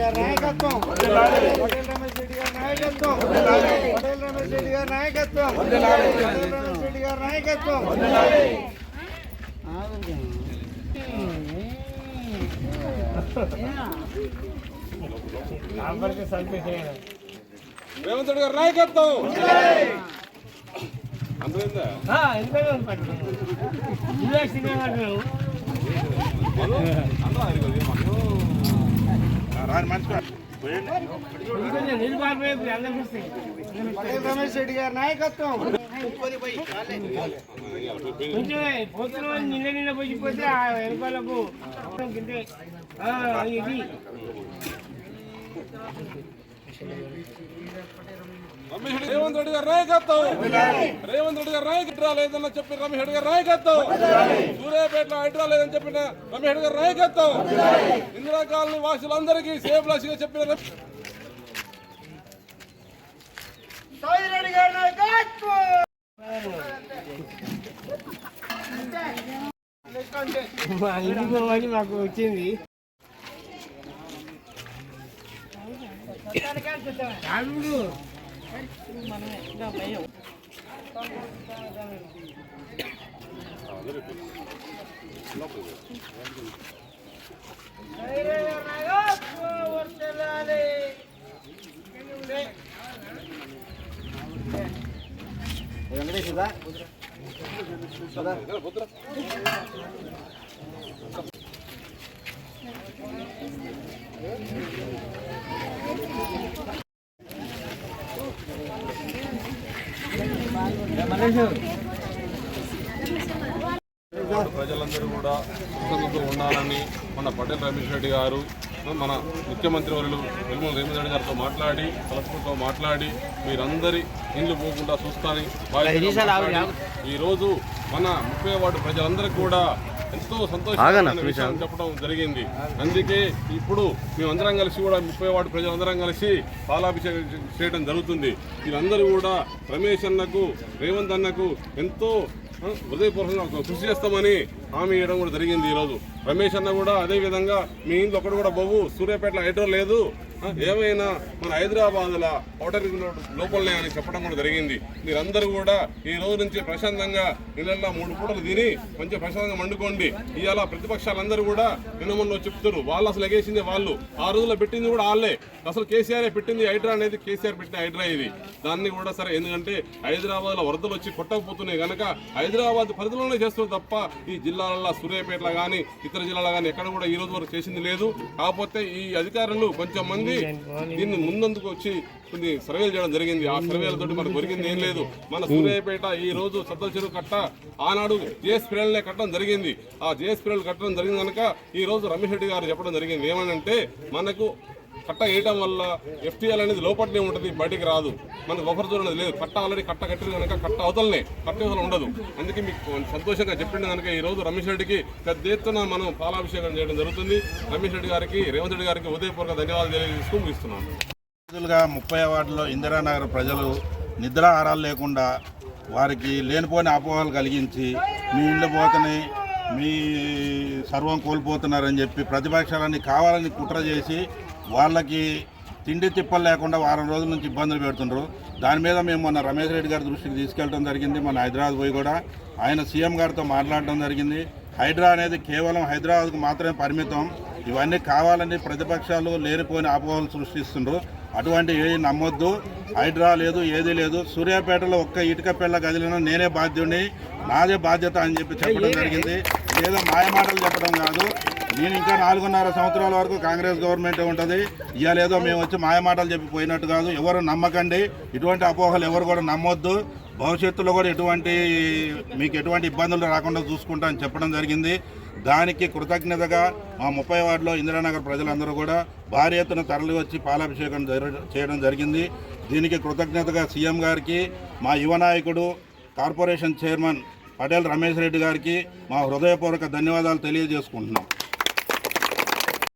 గారి నాయకత్వం, పటేల్ రమేష్ రెడ్డి గారి నాయకత్వం, పటేల్ రమేష్ రెడ్డి గారి నాయకత్వం, పటేల్ రమేష్ రెడ్డి గారి నాయకత్వం. రేవంత్ రెడ్డి గారి నాయకత్వం. పటేల్ రమేష్ రెడ్డి గారి నాయకత్వం. నిన్న పోయిపోతే ఆ వెనుకలకు ఇది రేవంత్ రెడ్డి గారి నాయకత్వం, రేవంత్ రెడ్డి గారి నాయకత్వం లేదన్న చెప్పిన రమేష్ రెడ్డి గారి నాయకత్వం, సూర్యాపేటలో హైడ్రా లేదని చెప్పిన రమేష్ రెడ్డి గారి నాయకత్వం, ఇందిరా కాలనీ వాసులందరికీ సేఫ్ లాసిగా చెప్పిన రెడ్డి గారి నాయకత్వం. మాకు వచ్చింది ప్రజలందరూ కూడా సుఖంగా ఉండాలని మన పటేల్ రమేష్ రెడ్డి గారు మన ముఖ్యమంత్రి వర్యులు వెల్మల రేవంత్ రెడ్డి గారితో మాట్లాడి కలెక్టర్తో మాట్లాడి మీరందరి ఇండ్లు పోకుండా చూస్తానని ఈరోజు మన 30వ వార్డు ప్రజలందరికీ కూడా ఎంతో సంతోషమైన విషయం చెప్పడం జరిగింది. అందుకే ఇప్పుడు మేమందరం కలిసి కూడా 30వ వార్డు ప్రజలందరం కలిసి పాలాభిషేకం చేయడం జరుగుతుంది. వీళ్ళందరూ కూడా రమేష్ అన్నకు రేవంత్ అన్నకు ఎంతో హృదయపూర్వకంగా కృషి చేస్తామని హామీ ఇవ్వడం కూడా జరిగింది. ఈరోజు రమేష్ అన్న కూడా అదేవిధంగా మీ ఇంట్లో ఒకటి కూడా బాబు సూర్యాపేటలో హైడ్రో లేదు, ఏమైనా మన హైదరాబాద్లో ఔటర్ లోపలనే అని చెప్పడం కూడా జరిగింది. మీరందరూ కూడా ఈ రోజు నుంచి ప్రశాంతంగా ఇళ్ళల్లో 3 పూటలు తిని మంచిగా ప్రశాంతంగా మండుకోండి. ఇవాళ ప్రతిపక్షాలందరూ కూడా నిన్నమొన్న చెప్తారు, వాళ్ళు అసలు ఎగేసింది వాళ్ళు, ఆ రోజుల్లో పెట్టింది కూడా వాళ్ళే, అసలు కేసీఆర్ పెట్టింది హైడ్రా అనేది, కేసీఆర్ పెట్టిన హైడ్రా ఇది. దాన్ని కూడా సరే ఎందుకంటే హైదరాబాద్లో వరదలు వచ్చి కొట్టకపోతున్నాయి కనుక హైదరాబాద్ పరిధిలోనే చేస్తారు తప్ప ఈ జిల్లాలలో సూర్యాపేటలో కానీ ఇతర జిల్లాలో కానీ ఎక్కడ కూడా ఈ రోజు వరకు చేసింది లేదు. కాకపోతే ఈ అధికారులు కొంచెం మంది దీన్ని ముందందుకు వచ్చి కొన్ని సర్వేలు చేయడం జరిగింది. ఆ సర్వేలతోటి మనకు దొరికింది ఏం లేదు. మన సూర్యాపేట ఈ రోజు సద్దల చెరువు కట్ట ఆనాడు జేఎస్ పిల్లలనే కట్టడం జరిగింది. ఆ జేఎస్ పిల్లలు కట్టడం జరిగింది కనుక ఈ రోజు రమేష్ రెడ్డి గారు చెప్పడం జరిగింది ఏమనంటే మనకు కట్ట వేయటం వల్ల ఎఫ్టీఎల్ అనేది లోపలనే ఉంటుంది, బయటికి రాదు. మనకు బఫర్ జోన్ అనేది లేదు. కట్ట ఆల్రెడీ కట్ట కట్టిన కనుక కట్ట అవతలనే, కట్ట అవతల ఉండదు. అందుకే మీకు సంతోషంగా చెప్పింది కనుక ఈ రోజు రమేష్ రెడ్డికి పెద్ద ఎత్తున మనం పాలాభిషేకం చేయడం జరుగుతుంది. రమేష్ రెడ్డి గారికి రేవంత్ రెడ్డి గారికి ఉదయపూర్వక ధన్యవాదాలు తెలియజేస్తూ ముగిస్తున్నాను. 30వ వార్డులో ఇందిరానగర్ ప్రజలు నిద్రాహారాలు లేకుండా వారికి లేనిపోని అపోహలు కలిగించి మీ ఇళ్ళు పోతున్నాయి, మీ సర్వం కోల్పోతున్నారని చెప్పి ప్రతిపక్షాలన్నీ కావాలని కుట్ర చేసి వాళ్ళకి తిండి తిప్పలు లేకుండా వారం రోజుల నుంచి ఇబ్బందులు పెడుతుండ్రు. దాని మీద మేము మొన్న రమేష్ రెడ్డి గారి దృష్టికి తీసుకెళ్ళడం జరిగింది. మన హైదరాబాద్ పోయి కూడా ఆయన సీఎం గారితో మాట్లాడడం జరిగింది. హైడ్రా అనేది కేవలం హైదరాబాద్కు మాత్రమే పరిమితం, ఇవన్నీ కావాలని ప్రతిపక్షాలు లేనిపోయిన అపోహలు సృష్టిస్తుండ్రు. అటువంటి ఏది నమ్మొద్దు. హైడ్రా లేదు, ఏదీ లేదు. సూర్యాపేటలో ఒక్క ఇటుక పిల్ల గదిలినా నేనే బాధ్యుడిని, నాదే బాధ్యత అని చెప్పి చెప్పడం జరిగింది. ఏదో మాయమాటలు చెప్పడం కాదు. నేను ఇంకా 4.5 సంవత్సరాల వరకు కాంగ్రెస్ గవర్నమెంట్ ఉంటుంది. ఇవాళ ఏదో మేము వచ్చి మాయమాటలు చెప్పి పోయినట్టు కాదు. ఎవరు నమ్మకండి, ఇటువంటి అపోహలు ఎవరు కూడా నమ్మొద్దు. భవిష్యత్తులో కూడా మీకు ఎటువంటి ఇబ్బందులు రాకుండా చూసుకుంటా అని చెప్పడం జరిగింది. దానికి కృతజ్ఞతగా మా 30వ వార్డులో ఇందిరానగర్ ప్రజలందరూ కూడా భారీ ఎత్తున తరలి వచ్చి పాలాభిషేకం చేయడం జరిగింది. దీనికి కృతజ్ఞతగా సీఎం గారికి, మా యువ నాయకుడు కార్పొరేషన్ చైర్మన్ పటేల్ రమేష్ రెడ్డి గారికి మా హృదయపూర్వక ధన్యవాదాలు తెలియజేసుకుంటున్నాం.